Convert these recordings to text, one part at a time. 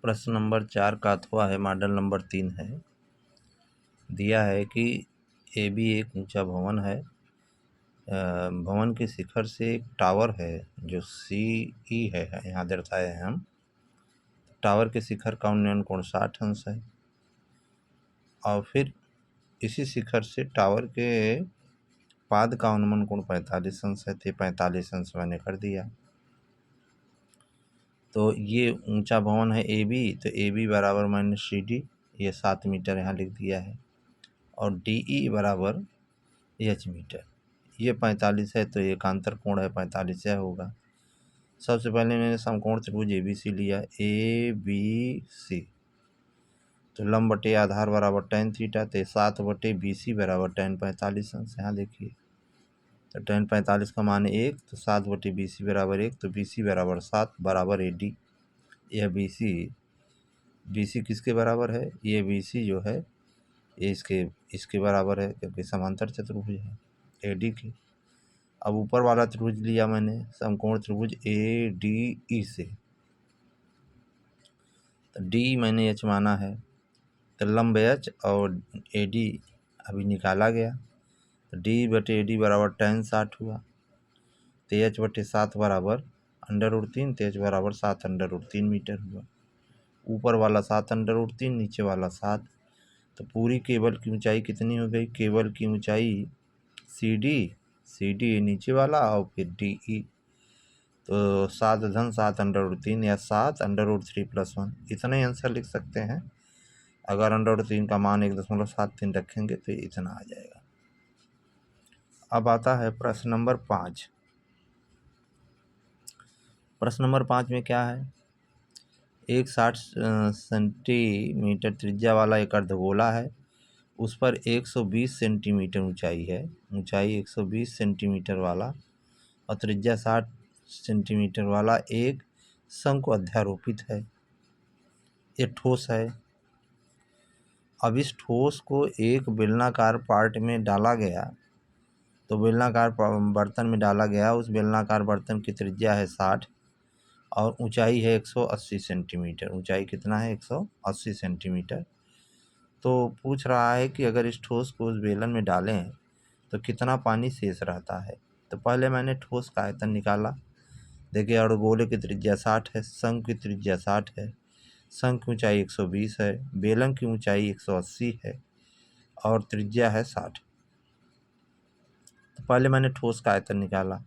प्रश्न नंबर 4 का अथवा है, मॉडल नंबर 3 है। दिया है कि ए बी एक ऊंचा भवन है। भवन के शिखर से एक टावर है जो CE है, यहाँ दर्शाए हैं हम। टावर के शिखर का उन्नयन कोण 60 अंश है और फिर इसी शिखर से टावर के पाद का उन्नयन कोण 45 अंश है। तो 45 अंश मैंने कर दिया। तो ये ऊंचा भवन है AB, तो AB बराबर -CD, ये 7 मीटर यहाँ लिख दिया है। और DE बराबर H मीटर, ये 45 है, तो एकांतर कोण है 45 होगा। सबसे पहले मैंने समकोण त्रिभुज ABC लिया, ABC, तो लंब बटे आधार बराबर tan थीटा, तो 7/BC बराबर tan 45 अंश। यहाँ देखिए, तो tan 45 का मान 1, तो 7/BC बराबर 1, तो BC बराबर 7 बराबर AD। यह BC किसके बराबर है? ये BC जो है ये इसके बराबर है, क्योंकि समांतर चतुर्भुज है AD की। अब ऊपर वाला त्रिभुज लिया मैंने, समकोण त्रिभुज ADE से, तो D मैंने H माना है, तो लंब H और AD अभी निकाला गया, तो D/AD बराबर tan 60 हुआ, तो H/7 बराबर √3, तो H बराबर 7√3 मीटर हुआ। ऊपर वाला 7√3, नीचे वाला 7, तो पूरी केबल की ऊंचाई कितनी हो गई? केबल की ऊंचाई CD नीचे वाला और फिर DE, तो 7/7 या 7√3 + 1, इतना ही आंसर लिख सकते हैं। अगर √3 का मान 1.73 रखेंगे तो इतना आ जाएगा। अब आता है प्रश्न नंबर 5। प्रश्न नंबर 5 में क्या है? एक 60 सेंटीमीटर त्रिज्या वाला एक अर्धगोला है, उस पर 120 सेंटीमीटर ऊंचाई है। ऊंचाई 120 सेंटीमीटर वाला और त्रिज्या 60 सेंटीमीटर वाला एक शंकु अध्यारोपित है। ये ठोस है। अब इस ठोस को एक बेलनाकार पार्ट में डाला गया, तो बेलनाकार बर्तन में डाला गया। उस बेलनाकार बर्तन की त्रिज्या है 60 और ऊंचाई है 180 सेंटीमीटर। ऊंचाई कितना है? 180 सेंटीमीटर। तो पूछ रहा है कि अगर इस ठोस को उस बेलन में डालें तो कितना पानी शेष रहता है। तो पहले मैंने ठोस का आयतन निकाला। देखिए, अर्धगोले की त्रिज्या 60 है, शंकु की त्रिज्या 60 है, शंकु की ऊंचाई 120 है, बेलन की ऊंचाई 180 है और त्रिज्या है 60। तो पहले मैंने ठोस का आयतन निकाला।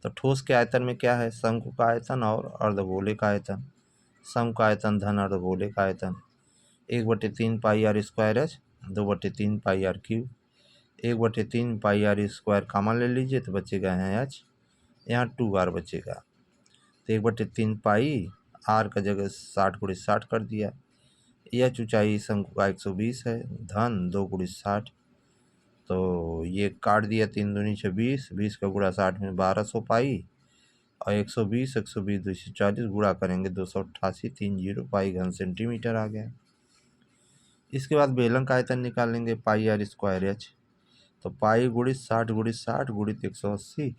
तो ठोस के आयतन में क्या है? शंकु का आयतन और अर्धगोले का आयतन। शंकु का आयतन धन अर्धगोले का आयतन 1/3 πr²h, 2/3 πr³, 1/3 πr² कॉमन ले लीजिए तो बचेगा यहाँ h, यहाँ 2r बचेगा। तो 1/3 पाई, r का जगह 60 × 60 कर दिया। h ऊंचाई शंकु का 120 है, धन 2 × 60, तो ये काट दिया, 3 दूनी 26, 20 का गुणा 60 में 1200 पाई और 120 240 गुणा करेंगे 288 30 पाई घन सेंटीमीटर आ गया। इसके बाद बेलन का आयतन निकालेंगे, πr²h, तो पाई गुणित 60 × 60 गुणित 180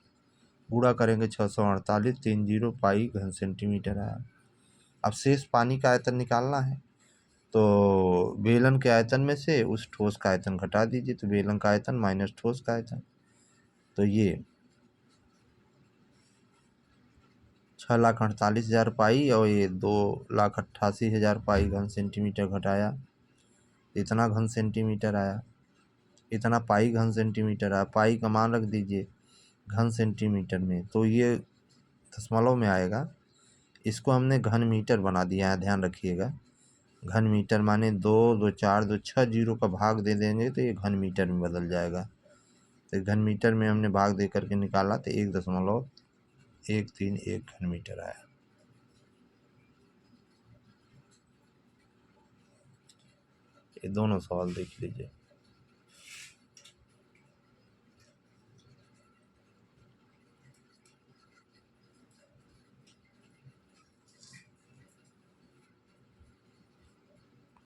गुणा करेंगे 648 30 पाई घन सेंटीमीटर आया। अब शेष पानी का आयतन निकालना है, तो बेलन के आयतन में से उस ठोस का आयतन घटा दीजिए, तो बेलन का आयतन माइनस ठोस का आयतन, तो ये 6,48,000 पाई और ये 2,88,000 पाई घन सेंटीमीटर घटाया, इतना घन सेंटीमीटर आया, इतना पाई घन सेंटीमीटर आया। पाई का मान रख दीजिए घन सेंटीमीटर में, तो ये दशमलव में आएगा। इसको हमने घन मीटर बना दिया है, ध्यान रखिएगा। घन मीटर माने 2 2 4 2 6 जीरो का भाग दे देंगे तो ये घन मीटर में बदल जाएगा। तो घन मीटर में हमने भाग दे करके निकाला तो 1.131 घन मीटर आया। ये दोनों सवाल देख लीजिए।